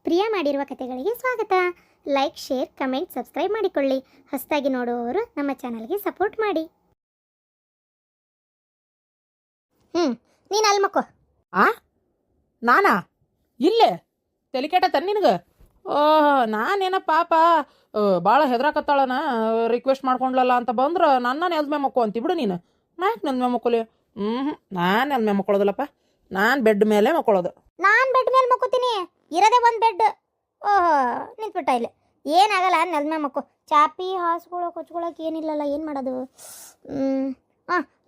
ಪ್ರಿಯಾ ಮಾಡಿರುವ ಕಥೆಗಳಿಗೆ ಸ್ವಾಗತ. Like, share, comment, subscribe ಮಾಡಿಕೊಳ್ಳಿ. ಹೊಸದಾಗಿ ನೋಡುವವರು ನಮ್ಮ ಚಾನಲ್ಗೆ ಸಪೋರ್ಟ್ ಮಾಡಿ. ನೀನು ಅಲ್ಲಿ ಮಕ್ಕೋ. ನಾನಾ ಇಲ್ಲೇ ತೆಲಿಕೆಟ ನಿನಗೆ? ನಾನೇನ ಪಾಪ ಭಾಳ ಹೆದರಾಕತ್ತಾಳನ ರಿಕ್ವೆಸ್ಟ್ ಮಾಡ್ಕೊಂಡ್ಲಲ್ಲ ಅಂತ ಬಂದ್ರೆ ನನ್ನ ನೆಲ್ದ ಮಕ್ಕೋ ಅಂತಿಬಿಡು ನೀನು. ಯಾಕೆ ನೆಲ್ದ ಮೇಲೆ ಮಕ್ಕೊಲಿ? ನಾನು ನೆಲ್ದ ಮೇಲೆ ಮಕ್ಕೊಳ್ಳೋದಿಲ್ಲಪ್ಪ, ನಾನು ಬೆಡ್ ಮೇಲೆ ಮಕ್ಕೊಳ್ಳೋದು. ನಾನು ಬೆಡ್ ಮೇಲೆ ಮಕ್ಕೋತೀನಿ, ಇರೋದೇ ಒಂದು ಬೆಡ್. ಓಹೋ, ನಿಂತ್ಬಿಟ್ಟ ಇಲ್ಲಿ. ಏನಾಗಲ್ಲ, ನೆಲ್ದ ಮೇಲೆ ಮಕ್ಕೋ. ಚಾಪಿ ಹೊಚ್ಕೊಳಕ್ಕೆ ಏನಿಲ್ಲಲ್ಲ, ಏನು ಮಾಡೋದು?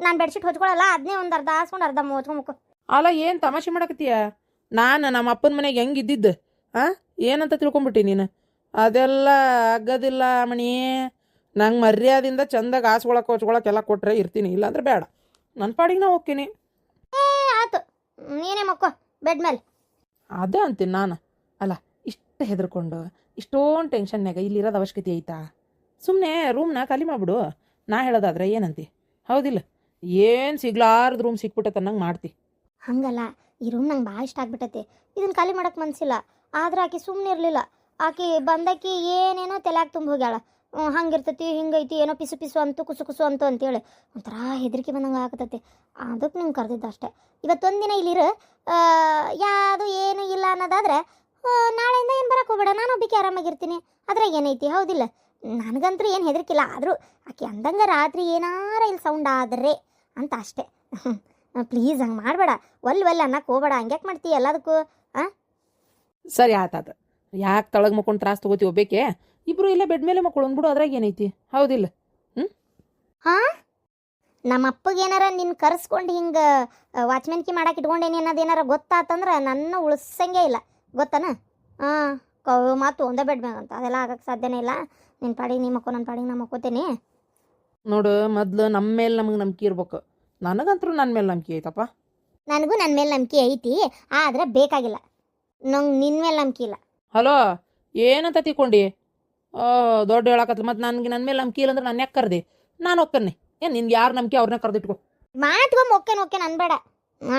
ನಾನು ಬೆಡ್ಶೀಟ್ ಹೊಚ್ಕೊಳಲ್ಲ, ಅದನ್ನೇ ಒಂದು ಅರ್ಧ ಹಾಸ್ಕೊಂಡು ಅರ್ಧ ಹೊಚ್ಕೊಂಬಕ್ಕು. ಅಲ್ಲ, ಏನು ತಮಾಷೆ ಮಾಡಕತ್ತೀಯ? ನಾನು ನಮ್ಮ ಅಪ್ಪನ ಮನೆಗೆ ಹೆಂಗೆ ಇದ್ದಿದ್ದು ಏನಂತ ತಿಳ್ಕೊಂಬಿಟ್ಟಿ ನೀನು? ಅದೆಲ್ಲ ಆಗೋದಿಲ್ಲ ಮಣಿ. ನಂಗೆ ಮರ್ಯಾದಿಂದ ಚಂದಾಗ ಹೊಚ್ಕೊಳಕ್ಕೆಲ್ಲ ಕೊಟ್ಟರೆ ಇರ್ತೀನಿ, ಇಲ್ಲಾಂದ್ರೆ ಬೇಡ, ನನ್ನ ಪಾಡಿಗೆ ನಾ ಹೋಗ್ತೀನಿ. ಆಯ್ತು, ನೀನೇ ಮಕ್ಕೋ ಬೆಡ್ ಮೇಲೆ. ಅದೇ ಅಂತೀನಿ ನಾನು. ಅಲ್ಲ, ಇಷ್ಟು ಹೆದರ್ಕೊಂಡು ಇಷ್ಟೊಂದು ಟೆನ್ಷನ್ನಾಗ ಇಲ್ಲಿರೋದು ಅವಶ್ಯಕತೆ ಐತಾ? ಸುಮ್ಮನೆ ರೂಮ್ನ ಖಾಲಿ ಮಾಡಿಬಿಡು. ನಾ ಹೇಳೋದಾದ್ರೆ ಏನಂತಿ? ಹೌದಿಲ್ಲ? ಏನು ಸಿಗ್ಲಾರ್ದು ರೂಮ್ ಸಿಕ್ಬಿಟ್ಟೆ ಅನ್ನಂಗೆ ಮಾಡ್ತಿ. ಹಂಗಲ್ಲ, ಈ ರೂಮ್ ನಂಗೆ ಭಾಳ ಇಷ್ಟ ಆಗ್ಬಿಟ್ಟೈತಿ. ಇದನ್ನು ಖಾಲಿ ಮಾಡೋಕೆ ಮನಸ್ಸಿಲ್ಲ. ಆದ್ರೆ ಆಕೆ ಸುಮ್ಮನೆ ಇರಲಿಲ್ಲ. ಆಕೆ ಬಂದಾಕಿ ಏನೇನೋ ತಲೆಯಾಗ ತುಂಬ ಹೋಗ್ಯಾಳ. ಹಂಗಿರ್ತೈತಿ, ಹಿಂಗೈತಿ, ಏನೋ ಪಿಸು ಪಿಸು ಅಂತು ಕುಸು ಕುಸು ಅಂತು ಅಂತೇಳಿ ಒಂಥರ ಹೆದರಿಕೆ ಬಂದಂಗೆ ಆಗತೈತಿ. ಅದಕ್ಕೆ ನಿಮ್ಗೆ ಕರೆದಿದ್ದು ಅಷ್ಟೇ. ಇವತ್ತೊಂದು ದಿನ ಇಲ್ಲಿರು, ಯಾವುದು ಏನೂ ಇಲ್ಲ ಅನ್ನೋದಾದ್ರೆ ನಾಳೆಯಿಂದ ಏನು ಬರೋಕೆ ಹೋಗ್ಬೇಡ, ನಾನು ಒಬ್ಬಕ್ಕೆ ಆರಾಮಾಗಿರ್ತೀನಿ. ಅದ್ರಾಗ ಏನೈತಿ? ಹೌದಿಲ್ಲ? ನನಗಂತೂ ಏನು ಹೆದರಿಕಿಲ್ಲ. ಆದರೂ ಆಕೆ ಅಂದಂಗೆ ರಾತ್ರಿ ಏನಾರ ಇಲ್ಲಿ ಸೌಂಡ್ ಆದರೆ ಅಂತ ಅಷ್ಟೇ. ಪ್ಲೀಸ್ ಹಂಗೆ ಮಾಡಬೇಡ. ಒಲ್ ಅನ್ನಕ್ಕೆ ಹೋಗ್ಬೇಡ. ಹಂಗ್ಯಾಕೆ ಮಾಡ್ತೀಯ ಎಲ್ಲದಕ್ಕೂ? ಸರಿ ಆತಾತ. ಯಾಕೆ ತಳಗೆ ಮಕ್ಕೊಂಡು ತ್ರಾಸ ತಗೋತಿ ಒಬ್ಬೇಕೆ? ಇಬ್ರು ಇಲ್ಲೇ ಬೆಡ್ ಮೇಲೆ ಮಕ್ಕೊಳ್ಳೋನ್ ಬಿಡು, ಅದ್ರಾಗ ಏನೈತಿ? ಹೌದಿಲ್ಲ? ನಮ್ಮ ಅಪ್ಪಗೆ ಏನಾರ ನಿನ್ನ ಕರೆಸ್ಕೊಂಡು ಹಿಂಗೆ ವಾಚ್ಮೆನ್ಕಿ ಮಾಡಕ್ಕೆ ಇಟ್ಕೊಂಡೇನಿ ಅನ್ನೋದೇನಾರ ಗೊತ್ತಾತಂದ್ರೆ ನನ್ನ ಉಳಿಸಂಗೇ ಇಲ್ಲ, ಗೊತ್ತಾನ? ಮಾತು ಒಂದೇ ಬೆಡ್ ಮ್ಯಾಗ ಅಂತ ಅದೆಲ್ಲ ಆಗಕ್ಕೆ ಸಾಧ್ಯನೇ ಇಲ್ಲ. ನಿನ್ನ ಪಾಡಿಗೆ ನೀ ಮಕ್ಕೋ, ನನ್ನ ಪಾಡಿಗೆ ನಾ ಮಕ್ಕೋತೇನೆ. ನೋಡು, ಮೊದ್ಲು ನಮ್ಮ ಮೇಲೆ ನಮಗೆ ನಂಬಿಕೆ ಇರ್ಬೇಕು. ನನಗಂತರೂ ನನ್ನ ಮೇಲೆ ನಂಬಿಕೆ ಐತಪ್ಪ. ನನಗೂ ನನ್ನ ಮೇಲೆ ನಂಬಿಕೆ ಐತಿ, ಆದರೆ ಬೇಕಾಗಿಲ್ಲ. ನಂಗೆ ನಿನ್ನ ಮೇಲೆ ನಂಬಿಕೆ ಇಲ್ಲ. ಹಲೋ, ಏನಂತ ತಿಳ್ಕೊಂಡು ದೊಡ್ಡ ಹೇಳಕತ್ಲ? ಮತ್ತು ನನ್ನ ಮೇಲೆ ನಂಬಿಕೆ ಇಲ್ಲ ಅಂದ್ರೆ ನಾನು ಯಾಕೆ ಕರ್ದೆ? ನಾನು ಹೋಗ್ತಾನೆ. ಏನು ನಿನ್ಗೆ ಯಾರು ನಂಬಿಕೆ ಅವ್ರನ್ನ ಕರೆದಿಟ್ಕೊ. ಮಾತ್ಕೊಮ್ಮೆ ಓಕೆ ಅನ್ಬೇಡ.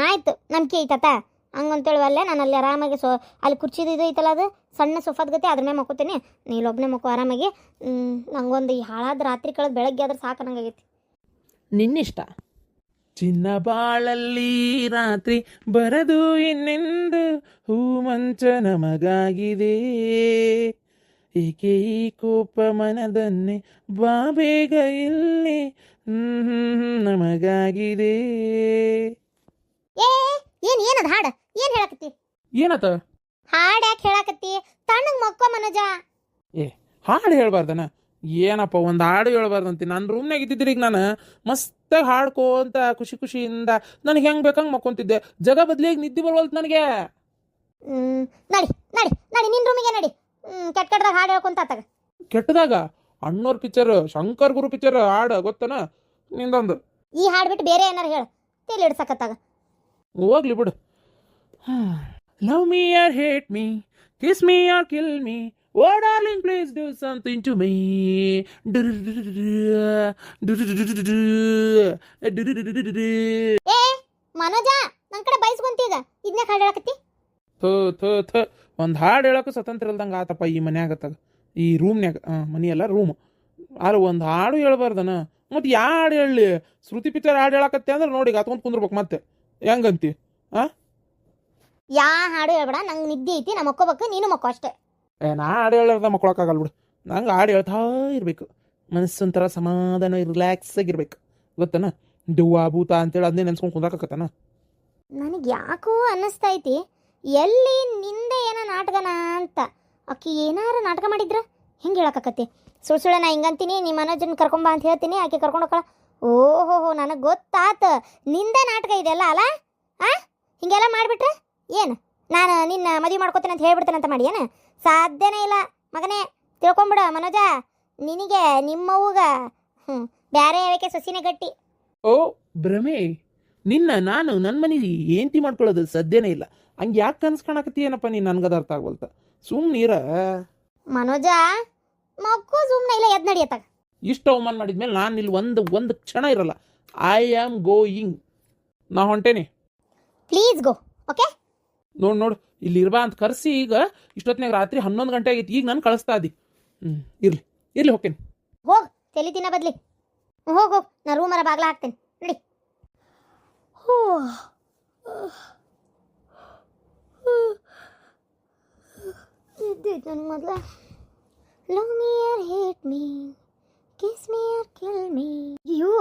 ಆಯ್ತು, ನಂಬಿಕೆ ಐತತ ಹಂಗಂತೇಳಿ ಅಲ್ಲೇ ನಾನು ಅಲ್ಲಿ ಆರಾಮಾಗಿ ಅಲ್ಲಿ ಕುರ್ಚಿದು ಇದು ಐತಲ್ಲ, ಅದು ಸಣ್ಣ ಸೊಫಾದ ಗತಿ, ಅದ್ರ ಮೇಲೆ ಮಕ್ಕೋತೀನಿ. ನೀಲೊಬ್ಬನೇ ಮಕ್ಕೋ ಆರಾಮಾಗಿ. ನಂಗೊಂದು ಈ ಹಾಳಾದ ರಾತ್ರಿ ಕಳೆದು ಬೆಳಗ್ಗೆ ಆದ್ರೆ ಸಾಕು ನಂಗಾಗೈತಿ. ನಿನ್ನಿಷ್ಟ. ಚಿನ್ನ ಬಾಳಲ್ಲಿ ರಾತ್ರಿ ಬರದು ಇನ್ನೆಂದು ಹೂಮಂಚ ನಮಗಾಗಿದೆ, ಏಕೆ ಈ ಕೋಪ ಮನದನ್ನೇ ಬಾಬೇಗ ಇಲ್ಲಿ ನಮಗಾಗಿದೆ. ಏನದ ಹಾಡು? ಏನು ಹೇಳಕತ್ತಿ? ಏನತ್ತ ಹಾಡು ಯಾಕೆ ಹೇಳಕತ್ತಿ? ತಣ್ಣಗೆ ಮಕ್ಕೋ ಮನೋಜ. ಹಾಡು ಹೇಳ್ಬಾರ್ದನ? ಏನಪ್ಪ, ಒಂದು ಹಾಡು ಹೇಳ್ಬಾರ್ದಂತಿ? ನನ್ನ ರೂಮ್ನಾಗ ಇದ್ದಿದ್ರಿ ಈಗ ನಾನು ಮಸ್ತಾಗಿ ಹಾಡ್ಕೋಂತ ಖುಷಿ ಖುಷಿಯಿಂದ ನನಗೆ ಹೆಂಗೆ ಬೇಕಂಗೆ ಮಕ್ಕೊಂತಿದ್ದೆ. ಜಗ ಬದಲಿಯಾಗಿ ನಿದ್ದೆ ಬರವಲ್ತು ನನಗೆ. ನಡಿ ನಡಿ ನಡಿ ನಿನ್ನ ರೂಮಿಗೆ ನಡಿ. ಕೆಟ್ಟದಾಗ ಹಾಡು ಹೇಳ್ಕೊಂತ ಆತಾಗ. ಕೆಟ್ಟದಾಗ ಅಣ್ಣೋರ್ ಪಿಕ್ಚರ್, ಶಂಕರ್ ಗುರು ಪಿಕ್ಚರ್ ಹಾಡು ಗೊತ್ತನ ನಿಂದೊಂದು? ಈ ಹಾಡು ಬಿಟ್ಟು ಬೇರೆ ಏನಾರು ಹೇಳು, ತೇಲಿ ಹಿಡ್ಸಕತ್ತಾಗ. ಹೋಗ್ಲಿ ಬಿಡು. Love me or hate me, kiss me or kill me, oh darling please do something to me. ಏ ಮನೋಜ, ನನ್ನ ಕಡೆ ಬಯಸ್ಕೊಂತೀಗ ಇದನ್ನ ಹಾಡು ಹೇಳಕತ್ತಿ? ಒಂದು ಹಾಡು ಹೇಳೋಕೆ ಸ್ವತಂತ್ರ ಇಲ್ದಂಗೆ ಆತಪ್ಪ ಈ ಮನ್ಯಾಗತ್ತಾಗ, ಈ ರೂಮ್ನ್ಯಾಗ. ಮನೆಯಲ್ಲ ರೂಮ್. ಆದ್ರೆ ಒಂದು ಹಾಡು ಹೇಳ್ಬಾರ್ದನ? ಮತ್ತು ಯಾ ಹಾಡು ಹೇಳಲಿ? ಶ್ರುತಿ ಪಿಕ್ಚರ್ ಹಾಡು ಹೇಳಕತ್ತೆ ಅಂದ್ರೆ ನೋಡಿ ಹತ್ಕೊಂಡು ಕುಂದ್ರಬೇಕು. ಮತ್ತೆ ಹೆಂಗಂತಿ? ಯಾ ಹಾಡು ಹೇಳ್ಬೇಡ, ನಂಗೆ ನಿದ್ದೆ ಐತಿ, ನಾ ಮಕ್ಕೋಬೇಕು, ನೀನು ಮಕ್ಕೋ ಅಷ್ಟೇ. ನಾ ಹಾಡು ಹೇಳೋದ ಮಕ್ಕೊಳಕ್ಕಾಗಲ್ಲ ಬಿಡು. ನಂಗೆ ಹಾಡು ಹೇಳ್ತಾ ಇರಬೇಕು, ಮನಸ್ಸೊಂಥರ ಸಮಾಧಾನ ರಿಲ್ಯಾಕ್ಸ್ ಆಗಿರ್ಬೇಕು, ಗೊತ್ತನ? ದೆವ್ವ ಭೂತ ಅಂತೇಳಿ ಅದನ್ನೇ ನೆನ್ಸ್ಕೊಂಡು ಕುಂದ್ರಾಕತ್ತನ? ನನಗೆ ಯಾಕೋ ಅನ್ನಿಸ್ತೈತಿ ಎಲ್ಲಿ ನಿಂದೆ ಏನೋ ನಾಟಕನ ಅಂತ. ಆಕಿ ಏನಾರು ನಾಟಕ ಮಾಡಿದ್ರ ಹೆಂಗೆ ಹೇಳಕತ್ತಿ? ಸುಳ್ಳ ನಾ ಹಿಂಗಂತೀನಿ, ನಿಮ್ಮ ಮನೋಜನ್ ಕರ್ಕೊಂಬ ಅಂತ ಹೇಳ್ತೀನಿ, ಆಕೆ ಕರ್ಕೊಂಡು ಹೋಗಲ್ಲ. ಓಹೋ, ನನಗೆ ಗೊತ್ತಾತ ನಿಂದೆ ನಾಟಕ ಇದೆಲ್ಲ ಅಲ್ಲ. ಹಿಂಗೆಲ್ಲ ಮಾಡಿಬಿಟ್ರೆ ಏನು ನಾನು ನಿನ್ನ ಮದುವೆ ಮಾಡ್ಕೋತೇನೆ ಅಂತ ಹೇಳ್ಬಿಡ್ತೇನೆ ಅಂತ ಮಾಡಿ ಏನು? ಸಾಧ್ಯನೇ ಇಲ್ಲ ಮಗನೇ, ತಿಳ್ಕೊಂಬಿಡ ಮನೋಜ. ನಿನಗೆ ನಿಮ್ಮವ್ವಗ ಬ್ಯಾರೆ ಯಾವಕ್ಕೆ ಸೊಸಿನೇ ಗಟ್ಟಿ. ಓ ಭ್ರಮೆ, ನಿನ್ನ ನಾನು ನನ್ನ ಮನೆ ಏಂತಿ ಮಾಡ್ಕೊಳ್ಳೋದು ಸಾಧ್ಯನೇ ಇಲ್ಲ. ಹಂಗೆ ಯಾಕೆ ಕನ್ಸ್ಕೊಳಕತ್ತೀಯನಪ್ಪ ನೀನು? ನನ್ಗದ ಅರ್ಥ ಆಗ್ಬಲ್ತ. ಸುಮ್ಮನೀರ ಮನೋಜ, ಮಕ್ಕೂ ಸುಮ್ಮನೆ ಇಲ್ಲ, ಎದ್ ನಡಿಯತ್ತಾಗ. ಇಷ್ಟು ಅವಮಾನ ಮಾಡಿದ್ಮೇಲೆ ನಾನು ಇಲ್ಲಿ ಒಂದು ಕ್ಷಣ ಇರಲ್ಲ. I am going. ನಾ ಹೊಂಟೇನಿ. Please go. ಓಕೆ, ನೋಡು ಇಲ್ಲಿ ಇರ್ಬಾ ಅಂತ ಕರೆಸಿ ಈಗ ಇಷ್ಟೊತ್ತಿನಾಗ ರಾತ್ರಿ 11 ಗಂಟೆ ಆಗೈತಿ. ಈಗ ನಾನು ಕಳಿಸ್ತಾ ಇದ್ದಿ. ಇರ್ಲಿ ಇರ್ಲಿ ಹೋಗ್ತೇನೆ. ಹೋಗ್ ತಲೆ ತಿನ್ನ ಬದ್ಲಿ. ಹೋಗ್ ಹೋಗ್, ನಾ ರೂಮರ ಬಾಗ್ಲ ಹಾಕ್ತೇನೆ ನಡಿ. ಹೋ ಇದ್ದಿದ್ದು ನನಗೆ ಮೊದಲ love me or hate me kiss me or kill me. ಅಯ್ಯೋ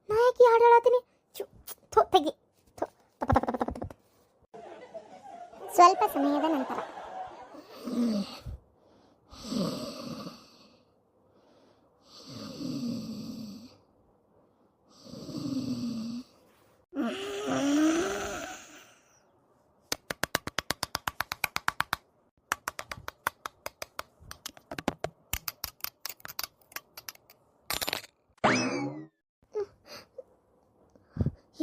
ನಾ ಯಾಕೆ ಹಾಡು ಹೇಳತ್ತೀನಿ? ತೆಗಿ. ಸ್ವಲ್ಪ ಸಮಯದ ನಂತರ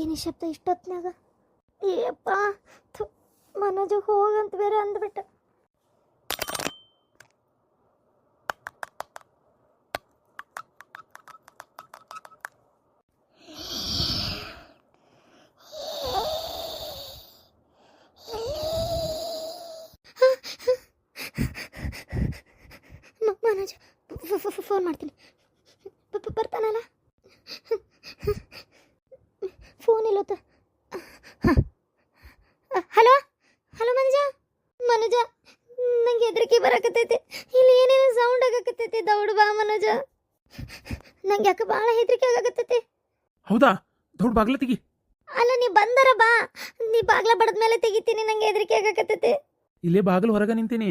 ಏನು ಶಬ್ದ ಇಷ್ಟೊತ್ತಿನಾಗ? ಏಪ್ಪ ಮನೋಜ ಹೋಗಂತ ಬೇರೆ ಅಂದ್ಬಿಟ್ಟ. ಮನೋಜ ಫೋನ್ ಮಾಡ್ತೀನಿ, ಬರ್ತಾನಲ್ಲ. ಫೋನ್ ಇಲ್ಲತ್ತ. ಹಲೋ ಹಲೋ ಮನುಜ. ಮನುಜ ನಂಗೆ ಹೆದರಿಕೆ ಬರಾಕತ್ತೈತಿ. ಇಲ್ಲಿ ಏನೇನೋ ಸೌಂಡ್ ಆಗಕತ್ತೈತಿ. ದೌಡ್ ಬಾ ಮನುಜ, ನಂಗೆ ಯಾಕೆ ಭಾಳ ಹೆದರಿಕೆ ಆಗಕತ್ತೈತಿ. ಹೌದಾ? ದೊಡ್ಡ ಬಾಗ್ಲ ತೆಗಿ. ಅಲ್ಲ ನೀ ಬಂದರ ಬಾ, ನೀ ಬಾಗ್ಲ ಬಡದ ಮೇಲೆ ತೆಗಿತೀನಿ. ನಂಗೆ ಹೆದರಿಕೆ ಆಗಕತ್ತೈತಿ. ಇಲ್ಲೇ ಬಾಗಿಲು ಹೊರಗ ನಿಂತೀನಿ.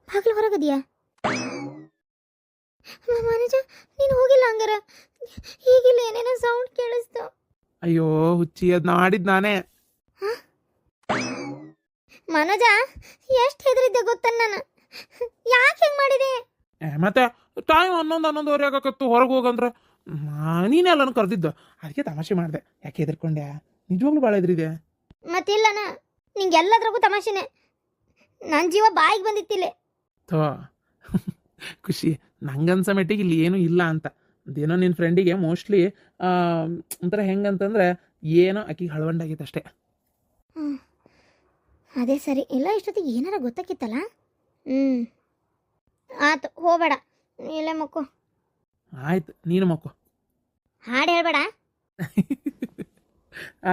ಬಾಗ್ಲ ಹೊರಗದಿಯಾ ಮನುಜ? ನೀನು ಹೋಗಿಲ್ಲ ಹಂಗಾರ? ಈಗಿಲ್ಲ ಏನೇನೋ ಸೌಂಡ್ ಕೇಳಿಸ್ತು. ಅಯ್ಯೋ ಹುಚ್ಚಿ, ಅದ್ ಮಾಡಿದ್ ನಾನೇ. ಮನೋಜ ಎಷ್ಟು ಹೆದರಿದ್ದೆ ಗೊತ್ತ ನಾನು. ಯಾಕೆ ಹೆಂಗ್ ಮಾಡಿದೆ? ಮತ್ತೆ ಟೈಮ್ 11:11 ಆಗಕತ್ತು. ಹೊರಗೆ ಹೋಗಂದ್ರೆ ನೀನೇ ಎಲ್ಲನೂ ಕರೆದಿದ್ದ. ಅದಕ್ಕೆ ತಮಾಷೆ ಮಾಡಿದೆ. ಯಾಕೆ ಹೆದರ್ಕೊಂಡ್ಯಾ? ನಿಜವಾಗ್ಲೂ ಭಾಳ ಹೆದರಿದೆ. ಮತ್ತಿಲ್ಲನ, ನಿಂಗೆ ಎಲ್ಲದ್ರಾಗೂ ತಮಾಷೆನೆ. ನನ್ನ ಜೀವ ಬಾಯಿಗೆ ಬಂದಿತ್ತಿಲ್ಲ. ಥೋ ಖುಷಿ. ನಂಗನ್ಸ ಮೆಟ್ಟಿಗೆ ಇಲ್ಲಿ ಏನೂ ಇಲ್ಲ ಅಂತ. ಅದೇನೋ ನಿನ್ನ ಫ್ರೆಂಡಿಗೆ ಮೋಸ್ಟ್ಲಿ ಒಂಥರ ಹೆಂಗಂತಂದ್ರೆ ಏನೋ ಆಕಿಗೆ ಹಳವಂಡಾಗೈತೆ ಅಷ್ಟೇ. ಅದೇ ಸರಿ. ಇಲ್ಲ ಇಷ್ಟೊತ್ತಿಗೆ ಏನಾರ ಗೊತ್ತಾಕಿತ್ತಲ್ಲ. ಆತು, ಹೋಗಬೇಡ, ಇಲ್ಲೇ ಮಕ್ಕೋ. ಆಯ್ತು, ನೀನು ಮಕ್ಕೋ. ಹಾಡು ಹೇಳ್ಬೇಡ.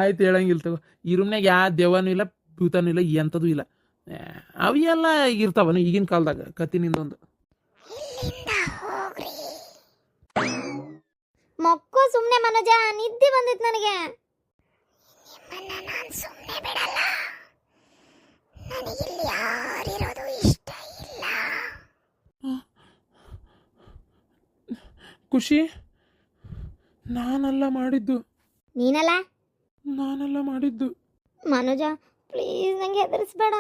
ಆಯ್ತು, ಹೇಳಂಗಿಲ್ಲ ತಗೋ. ಈ ರೂಮ್ನಾಗ ಯಾವ ದೆವ್ವನೂ ಇಲ್ಲ, ಭೂತನೂ ಇಲ್ಲ, ಎಂಥದೂ ಇಲ್ಲ. ಅವೆಲ್ಲ ಇರ್ತಾವನು ಈಗಿನ ಕಾಲದಾಗ. ಕತ್ತಿನಿಂದೊಂದು ಮಕ್ಕೋ ಸುಮ್ಮನೆ. ಮನೋಜ ನಿದ್ದೆ ಬಂದಿತ್ತು ನನಗೆ. ನಾನು ಸುಮ್ಮನೆ ಬಿಡಲ್ಲ. ನನಗಿಲ್ಲಿ ಯಾರಿರೋದು ಇಷ್ಟ ಇಲ್ಲ. ಖುಷಿ, ನಾನೆಲ್ಲ ಮಾಡಿದ್ದು. ನೀನಲ್ಲ? ನಾನೆಲ್ಲ ಮಾಡಿದ್ದು. ಮನೋಜ ಪ್ಲೀಸ್ ನಂಗೆ ಹೆದರಿಸ್ಬೇಡ.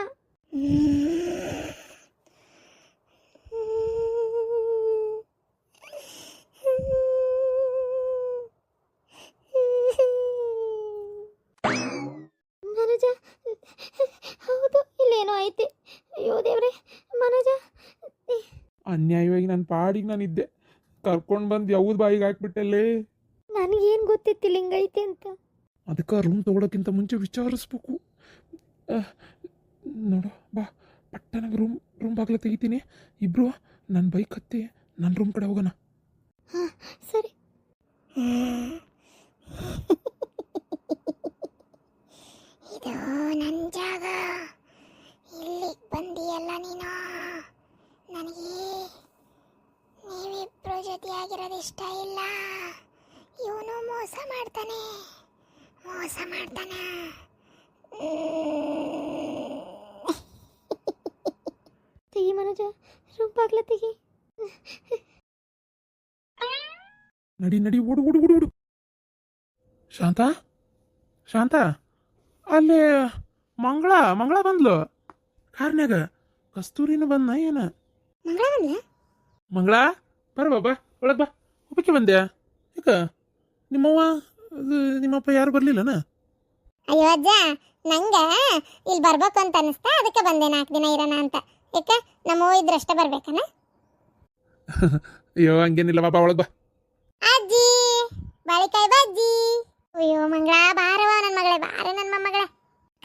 ಮನೋಜ ಹೌದು, ಇಲ್ಲೇನೋ ಐತಿ. ಅಯ್ಯೋ ದೇವ್ರೆ ಮನೋಜ. ಅನ್ಯಾಯವಾಗಿ ನನ್ನ ಪಾಡಿಗೆ ನಾನಿದ್ದೆ. ಕರ್ಕೊಂಡು ಬಂದು ಯಾವ್ದು ಬಾಯಿಗೆ ಹಾಕ್ಬಿಟ್ಟಲ್ಲೇ. ನನಗೇನು ಗೊತ್ತಿತ್ತಿಲ್ಲ ಹಿಂಗೈತಿ ಅಂತ. ಅದಕ್ಕೆ ರೂಮ್ ತೊಗೊಳಕ್ಕಿಂತ ಮುಂಚೆ ವಿಚಾರಿಸ್ಬೇಕು. ನೋಡು ಬಾ, ಪಟ್ಟನಾಗ ರೂಮ್ ಬಾಗ್ಲ ತೆಗಿತೀನಿ. ಇಬ್ರು ನನ್ನ ಬೈಕ್ ಹತ್ತಿ ನನ್ನ ರೂಮ್ ಕಡೆ ಹೋಗೋಣ. ಹಾಂ ಸರಿ. ಇದು ನನ್ನ ಜಾಗ. ಇಲ್ಲಿಗೆ ಬಂದಿಯಲ್ಲ ನೀನು. ನನಗೆ ನೀವಿಬ್ರು ಜೊತೆಯಾಗಿರೋದು ಇಷ್ಟ ಇಲ್ಲ. ಇವನು ಮೋಸ ಮಾಡ್ತಾನೆ. ತೆಗಿ ಮನೋಜ, ರೂಮ್ ಬಾಗ್ಲ ತೆಗಿ. ನಡಿ ಓಡು. ಶಾಂತ ಅಲ್ಲಿ ಮಂಗಳ ಬಂದ್ಲು ಕಾರ್ನ್ಯಾಗ. ಕಸ್ತೂರಿನ ಬಂದ ಏನ? ಮಂಗಳ ಬರ ಬಾ ಒಳಗೆ ಬಾ. ಒಬ್ಬಕ್ಕೆ ಬಂದ್ಯಾ? ಯಾಕ ನಿಮ್ಮಪ್ಪ ಯಾರು ಬರ್ಲಿಲ್ಲನ? ಅಯ್ಯೋ ಅಜ್ಜ, ನಂಗೆ ಇಲ್ಲಿ ಬರ್ಬೇಕು ಅಂತ ಅನಿಸ್ತಾ, ಅದಕ್ಕೆ ಬಂದೆ 4 ದಿನ ಇರೋಣ ಅಂತ. ಯಾಕೆ ನಮ್ಮ ಇದ್ರಷ್ಟೇ ಬರ್ಬೇಕನ? ಅಯ್ಯೋ ಹಂಗೇನಿಲ್ಲ, ಬಾಬಾ ಒಳಗೆ ಬಾ. ಅಜ್ಜಿ ಬಾಳಿಕಾಯಿ ಬಜ್ಜಿ. ಅಯ್ಯೋ ಮಂಗಳ ಬಾರವ ನನ್ನ ಮಗಳೇ, ಬಾರ ನನ್ನ ಮೊಮ್ಮಗಳೇ.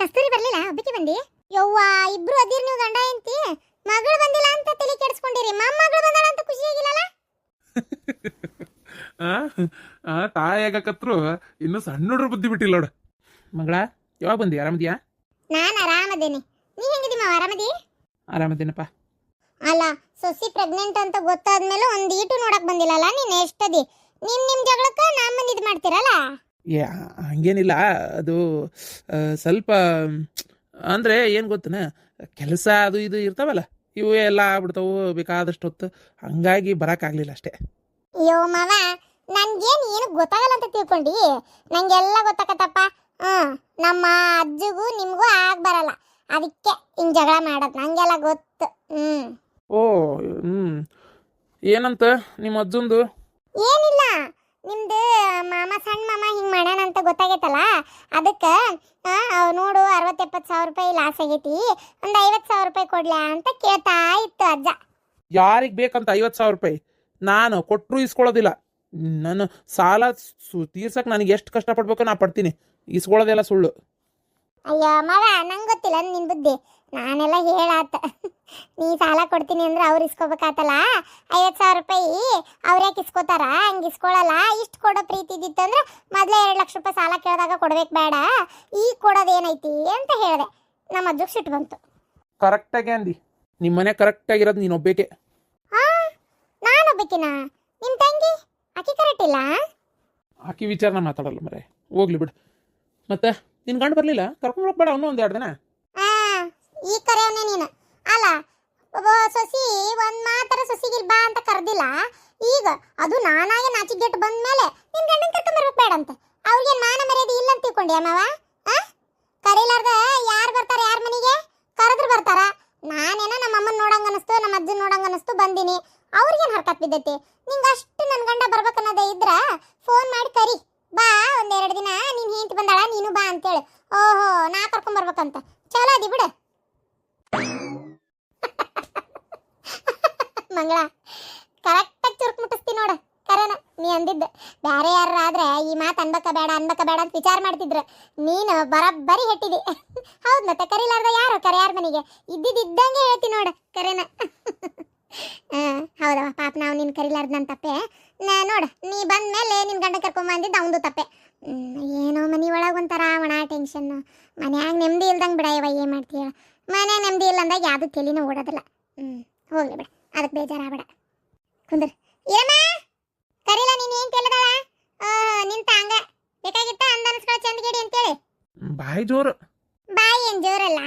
ಕಸ್ತೂರಿ ಬರ್ಲಿಲ್ಲ ಒಬ್ಬಕ್ಕೆ ಬಂದಿ ಯವ್ವ ಇಬ್ರು ಅದಿರ್ ನೀವು ಗಂಡ ಹೆಂಡತಿ ಮಗಳು ಬಂದಿಲ್ಲ ಅಂತ ತಲೆ ಕೆಡಿಸ್ಕೊಂಡಿರಿ ಮೊಮ್ಮಗಳು ಬಂದಳ ಅಂತ ಖುಷಿ ಆಗಿಲ್ಲಲ್ಲ ತಾಯಾಗಕತ್ರು ಇನ್ನು ಸಣ್ಣ ಹುಡ್ರು ಬುದ್ಧಿ ಬಿಟ್ಟಿಲ್ಲ ನೋಡ. ಮಗಳ ಯಾವಾಗ ಬಂದಿ? ಆರಾಮದಿಯಾ? ನಾನು ಆರಾಮದೇನಿ. ನೀ ಹೆಂಗಿದಿ ಮಾವ? ಆರಾಮದಿ? ಆರಾಮದೇನಪ್ಪ. ಅಲ್ಲ ಸೊಸಿ ಪ್ರೆಗ್ನೆಂಟ್ ಅಂತ ಗೊತ್ತಾದ್ಮೇಲೆ ಒಂದ್ ಈಟು ನೋಡಕ್ ಬಂದಿಲ್ಲಲ್ಲ ನೀನ್ ಎಷ್ಟದಿ? ನಿಮ್ ಜಗಳಕ್ಕ ನಾನ್ ಬಂದಿದ್ ಮಾಡ್ತೀರಲ್ಲ? ಏ ಹಂಗೇನಿಲ್ಲ, ಅದು ಸ್ವಲ್ಪ ಅಂದರೆ ಏನು ಗೊತ್ತನ, ಕೆಲಸ ಅದು ಇದು ಇರ್ತಾವಲ್ಲ, ಇವು ಎಲ್ಲ ಆಗ್ಬಿಡ್ತಾವು ಬೇಕಾದಷ್ಟು ಹೊತ್ತು, ಹಂಗಾಗಿ ಬರೋಕ್ಕಾಗಲಿಲ್ಲ ಅಷ್ಟೇ. ಅಯ್ಯೋ ಮಾವ, ನನ್ಗೇನು ಏನು ಗೊತ್ತಾಗಲ್ಲ ಅಂತ ತಿಳ್ಕೊಂಡಿ? ನಂಗೆಲ್ಲ ಗೊತ್ತಾಗತ್ತಪ್ಪ. ನಮ್ಮ ಅಜ್ಜಿಗೂ ನಿಮಗೂ ಆಗ್ ಬರಲ್ಲ, ಅದಕ್ಕೆ ಹಿಂಗ್ ಜಗಳ ಮಾಡೋದು ನಂಗೆಲ್ಲ ಗೊತ್ತು. ಓ ಏನಂತ ನಿಮ್ಮ ಅಜ್ಜಂದು? ಏನಿಲ್ಲ, ನಿಮ್ದು ಮಾಮ ಸಣ್ಣ ಮಾಮ ಹಿಂಗ್ ಮಾಡ್ಯಾನ ಅಂತ ಗೊತ್ತಾಗೈತಲ್ಲ, ಅದಕ್ಕೆ ನೋಡು 60-70 ಸಾವಿರ ರೂಪಾಯಿ ಲಾಸ್ ಆಗೈತಿ, ಒಂದು 50,000 ರೂಪಾಯಿ ಕೊಡ್ಲಾ ಅಂತ ಕೇಳ್ತಾ ಇತ್ತು ಅಜ್ಜ. ಯಾರಿಗೆ ಬೇಕಂತ 50,000 ರೂಪಾಯಿ? ನಾನು ಕೊಟ್ಟರು ಇಸ್ಕೊಳ್ಳೋದಿಲ್ಲ. ನಾನು ಸಾಲ ತೀರ್ಸಕ್ಕೆ ನನಗೆ ಎಷ್ಟು ಕಷ್ಟಪಡ್ಬೇಕು ನಾ ಪಡ್ತೀನಿ, ಇಸ್ಕೊಳ್ಳೋದೆಲ್ಲ ಸುಳ್ಳು. ಅಯ್ಯೋ ಮಾವ, ನಂಗೆ ಗೊತ್ತಿಲ್ಲ ನಿನ್ ಬುದ್ಧಿ, ನಾನೆಲ್ಲ ಹೇಳಾತ. ನೀ ಸಾಲ ಕೊಡ್ತೀನಿ ಅಂದ್ರೆ ಅವ್ರು ಇಸ್ಕೋಬೇಕಾತಲ್ಲ, 50,000 ರೂಪಾಯಿ ಅವ್ರು ಯಾಕೆ ಇಸ್ಕೋತಾರ? ಹಂಗೆ ಇಸ್ಕೊಳ್ಳಲ್ಲ. ಇಷ್ಟು ಕೊಡೋ ಪ್ರೀತಿ ಇದ್ದಿತ್ತು ಅಂದ್ರೆ ಮೊದಲೇ 2 ಲಕ್ಷ ರೂಪಾಯಿ ಸಾಲ ಕೇಳಿದಾಗ ಕೊಡ್ಬೇಕು ಬೇಡ, ಈಗ ಕೊಡೋದೇನೈತಿ ಅಂತ ಹೇಳಿದೆ. ನಮ್ಮ ಅಜ್ಜಗೆ ಸಿಟ್ಟು ಬಂತು. ಕರೆಕ್ಟಾಗಿ ಅಂದಿ, ನಿಮ್ಮ ಮನೆ ಕರೆಕ್ಟಾಗಿರೋದು ನೀನು ಒಬ್ಬೇಕೆ. ನಾನೊಬ್ಬಕಿನ? ನಿಮ್ಮ ತಂಗಿ ಆಕಿ ಕರೆಕ್ಟ್ ಇಲ್ಲ? ಆಕಿ ವಿಚಾರನ ಮಾತಾಡಲ್ಲ ಮರೆ, ಹೋಗ್ಲಿ ಬಿಡು. ಮತ್ತೆ ನಿನ್ನ ಗಂಡು ಬರಲಿಲ್ಲ? ಕರ್ಕೊಂಡು ಬೇಡ ಅವನು ಒಂದು 2 ದಿನ. ಈ ಕರೆಯವನೇ ನೀನು ಅಲ್ಲ? ಸೊಸಿ ಒಂದ್ ಮಾತರ ಸೊಸಿಗೆ ಬಾ ಅಂತ ಕರೆದಿಲ್ಲ, ಈಗ ಅದು ನಾನಾಗೆ ನಾಚಿಗೆಟ್ಟು ಬಂದ್ಮೇಲೆ ನಿನ್ ಗಂಡನ್ ಕರ್ಕೊಂಡ್ ಬರ್ಬೇಕು ಬೇಡ ಅಂತ ಅವ್ರಿಗೆ ಮಾನ ಮರ್ಯಾದೆ ಇಲ್ಲ ಅಂತ ತಿಳ್ಕೊಂಡಿ ಅಮ್ಮವ? ಕರೀಲಾರ್ದ ಯಾರು ಬರ್ತಾರೆ? ಯಾರ ಮನೆಗೆ ಕರೆದ್ರು ಬರ್ತಾರ? ನಾನೇನೋ ನಮ್ಮ ಅಮ್ಮನ ನೋಡಂಗ ಅನಿಸ್ತು, ನಮ್ಮ ಅಜ್ಜನ ನೋಡಂಗ ಅನಿಸ್ತು ಬಂದಿನಿ. ಅವ್ರಿಗೇನು ಹರ್ಕತ್ ಬಿದ್ದೈತಿ? ನಿಂಗೆ ಅಷ್ಟು ನನ್ನ ಗಂಡ ಬರ್ಬೇಕನ್ನೋದೇ ಇದ್ರ ಫೋನ್ ಮಾಡಿ ಕರಿ, ಬಾ ಒಂದ್ 2 ದಿನ ನೀನ್ ಹೆಂಡತಿ ಬಂದಾಳ ನೀನು ಬಾ ಅಂತೇಳಿ. ಓಹೋ, ನಾ ಕರ್ಕೊಂಡ್ ಬರ್ಬೇಕಂತ ಚಲೋ ಅದಿ ಬಿಡು. ಮಂಗಳ ಕರೆಕ್ಟಾಗಿ ಚುರುಕ್ ಮುಟ್ಟಿಸ್ತಿ ನೋಡ. ಕರೆನ ನೀ ಅಂದಿದ್ದ ಬ್ಯಾರೆ ಯಾರ ಆದ್ರೆ ಈ ಮಾತು ಅನ್ಬೇಕ ಬೇಡ ಅಂತ ವಿಚಾರ ಮಾಡ್ತಿದ್ರ, ನೀನು ಬರಬ್ಬರಿ ಹೆಟ್ಟಿದಿ. ಹೌದ್ ಮತ್ತೆ, ಕರಿಲಾರ್ದ ಯಾರು ಕರೆ ಯಾರ ಮನೆಗೆ? ಇದ್ದಂಗೆ ಹೇಳ್ತಿ ನೋಡ ಕರೆನ. ಹೌದವ ಪಾಪ, ನಾವು ನಿನ್ ಕರಿಲಾರ್ದ ನನ್ನ ತಪ್ಪೆ. ನೋಡ, ನೀ ಬಂದ್ಮೇಲೆ ನಿನ್ ಗಂಡ ಕರ್ಕೊಂಡ್ ಬಂದಿದ್ದು ಅವಂದು ತಪ್ಪೆ. ಏನೋ ಮನಿ ಒಳಗೆ ಒಂಥರ ಒಣ ಟೆನ್ಷನ್, ಮನ್ಯಾಗ ನೆಮ್ಮದಿ ಇಲ್ದಂಗೆ ಬಿಡ. ಇವ ಏನು ಮಾಡ್ತೀಯ? ಮನೆ ನೆಮ್ಮದಿ ಇಲ್ಲ ಅಂದಾಗ ಯಾವುದು ತಲೆನೂ ಓಡೋದಿಲ್ಲ. ಹೋಗ್ಲಿ ಬಿಡ, ಅದಕ್ಕೆ ಬೇಜಾರಾಗಬೇಡ. ಕುಂದ್ರ ಏನಮ್ಮ ಕರೀಲ, ನೀನು ಏನು ಕೇಳಿದಾಳ? ನಿಂತ ಹಂಗ ಬೇಕಾಗಿತ್ತ ಅಂದ ಅನ್ಸ್ಕೊಳ ಚಂದಗೇಡಿ ಅಂತೇಳಿ. ಬಾಯಿ ಜೋರು. ಬಾಯಿ ಏನು ಜೋರಲ್ಲ,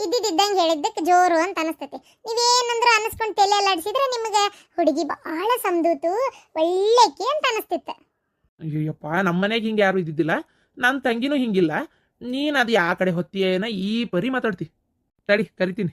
ಇದ್ದಂಗೆ ಹೇಳಿದ್ದಕ್ಕೆ ಜೋರು ಅಂತ ಅನಿಸ್ತೈತಿ. ನೀವೇನಂದ್ರು ಅನ್ನಿಸ್ಕೊಂಡು ತಲೆ ಎಲ್ಲ ಅಡಿಸಿದ್ರೆ ನಿಮಗೆ ಹುಡುಗಿ ಭಾಳ ಸಮದೂತು ಒಳ್ಳೆಕಿ ಅಂತ ಅನಿಸ್ತಿತ್ತು. ಅಯ್ಯಪ್ಪ, ನಮ್ಮ ಮನೆಗೆ ಹಿಂಗೆ ಯಾರು ಇದ್ದಿದ್ದಿಲ್ಲ, ನನ್ನ ತಂಗಿನೂ ಹಿಂಗಿಲ್ಲ. ನೀನು ಅದು ಯಾವ ಕಡೆ ಹೊತ್ತಿಯೇನ ಈ ಪರಿ ಮಾತಾಡ್ತಿ. ತಡಿ ಕರಿತೀನಿ.